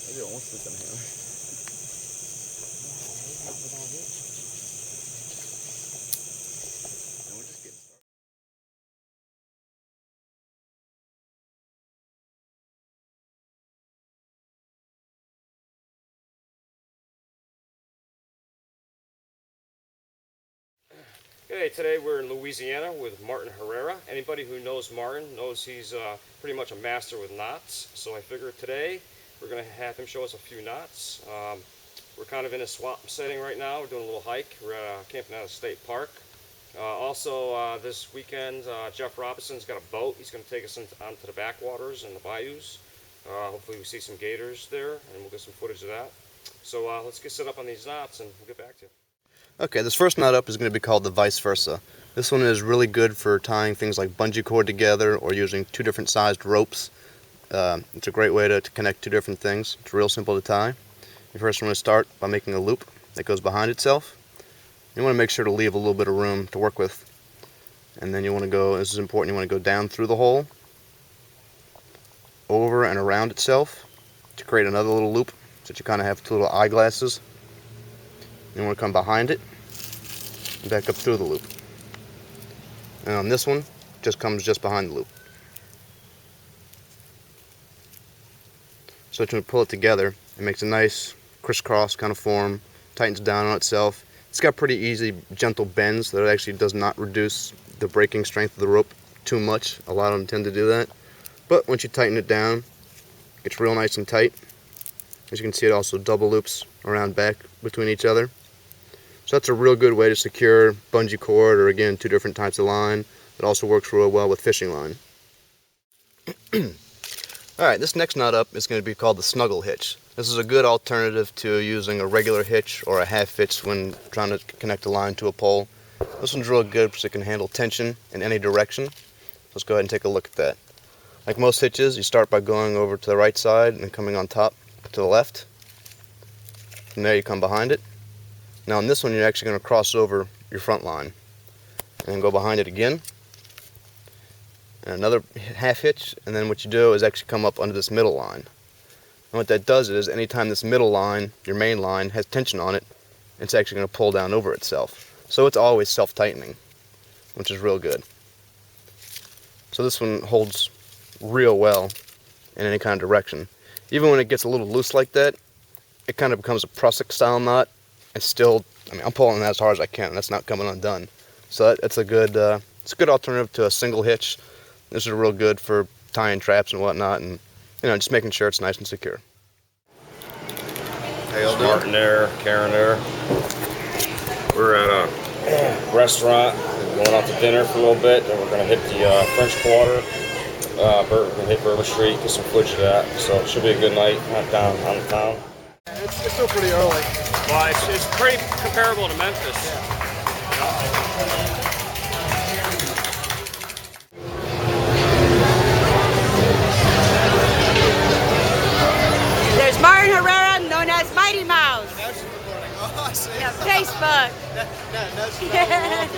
Maybe it won't stick on the hammer. And we're just getting started. Okay, today we're in Louisiana with Martin Herrera. Anybody who knows Martin knows he's pretty much a master with knots. So I figured today we're going to have him show us a few knots. We're kind of in a swamp setting right now. We're doing a little hike. We're camping at a state park. Also, this weekend, Jeff Robinson's got a boat. He's going to take us onto the backwaters and the bayous. Hopefully we see some gators there, and we'll get some footage of that. So let's get set up on these knots, and we'll get back to you. Okay, this first knot up is going to be called the vice versa. This one is really good for tying things like bungee cord together or using two different sized ropes. It's a great way to connect two different things. It's real simple to tie. You first want to start by making a loop that goes behind itself. You want to make sure to leave a little bit of room to work with. And then you want to go, this is important, you want to go down through the hole, over and around itself to create another little loop so that you kind of have two little eyeglasses. You want to come behind it and back up through the loop. And on this one, just comes just behind the loop. So when you pull it together, it makes a nice crisscross kind of form, tightens down on itself. It's got pretty easy, gentle bends that it actually does not reduce the breaking strength of the rope too much. A lot of them tend to do that. But once you tighten it down, it gets real nice and tight. As you can see, it also double loops around back between each other. So that's a real good way to secure bungee cord or, again, two different types of line. It also works real well with fishing line. Alright, this next knot up is going to be called the snuggle hitch. This is a good alternative to using a regular hitch or a half hitch when trying to connect a line to a pole. This one's real good because it can handle tension in any direction. Let's go ahead and take a look at that. Like most hitches, you start by going over to the right side and coming on top to the left. From there you come behind it. Now on this one, you're actually going to cross over your front line and then go behind it again, and another half hitch, and then what you do is actually come up under this middle line. And what that does is anytime this middle line, your main line, has tension on it, it's actually going to pull down over itself. So it's always self-tightening, which is real good. So this one holds real well in any kind of direction. Even when it gets a little loose like that, it kind of becomes a prusik style knot. And still, I mean, I'm pulling that as hard as I can, and that's not coming undone. So it's a good alternative to a single hitch. This is real good for tying traps and whatnot, and just making sure it's nice and secure. Hey, Martin there, Karen there. We're at a restaurant, going out to dinner for a little bit, and we're going to hit the French Quarter. We're going to hit Burba Street, get some footage of that. So it should be a good night down on the town. It's still pretty early. Well, it's pretty comparable to Memphis. There's Martin Herrera, known as Mighty Mouse. Now she's recording. Oh, I see. Yeah, Facebook. No, she's not.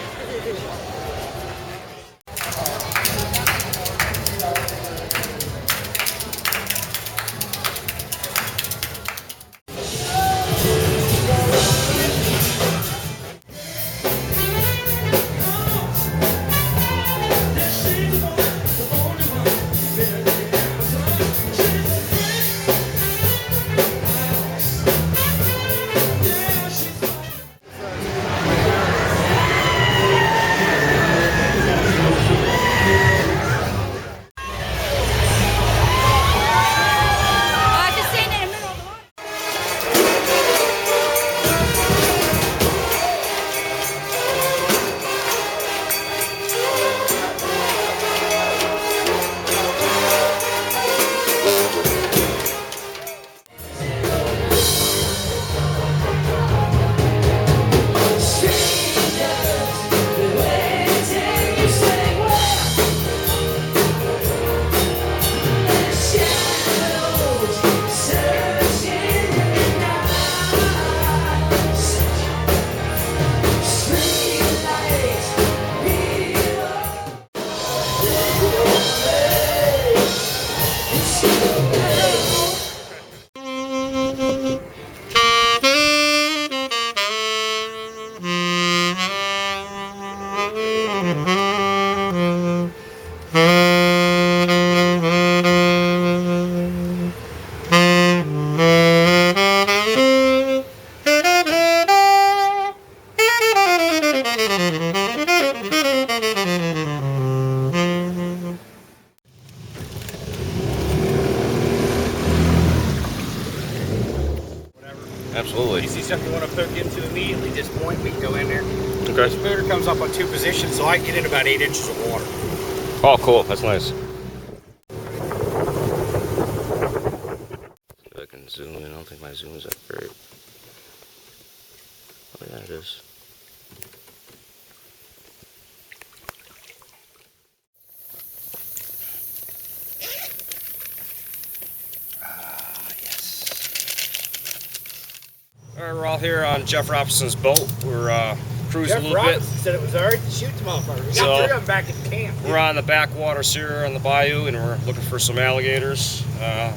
Absolutely. You see something you want to hook into immediately, just point, we can go in there. Okay. This motor comes up on 2 positions, so I can get in about 8 inches of water. Oh, cool. That's nice. If I can zoom in. I don't think my zoom is that great. Oh, yeah, it is. All right, we're all here on Jeff Robinson's boat. We're cruising Jeff a little Robinson said it was alright to shoot the motherfucker. We got 3 of them back at camp. bit. We're on the backwaters here on the bayou, and we're looking for some alligators.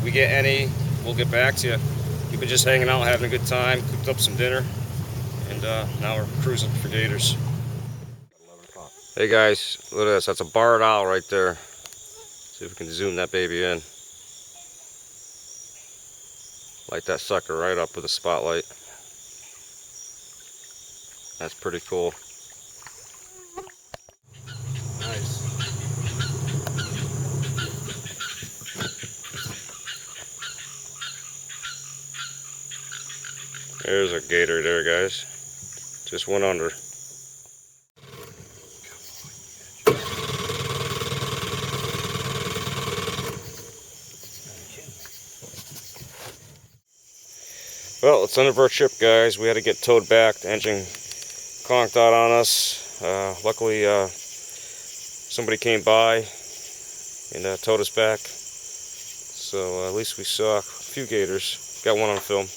We get any, we'll get back to you. We've been just hanging out, having a good time, cooked up some dinner, and now we're cruising for gators. Hey guys, look at this. That's a barred owl right there. See if we can zoom that baby in. Light that sucker right up with a spotlight. That's pretty cool. Nice. There's a gator there, guys. Just went under. Well, it's the end of our trip, guys. We had to get towed back. The engine conked out on us. Luckily, somebody came by and towed us back. So at least we saw a few gators. Got one on film.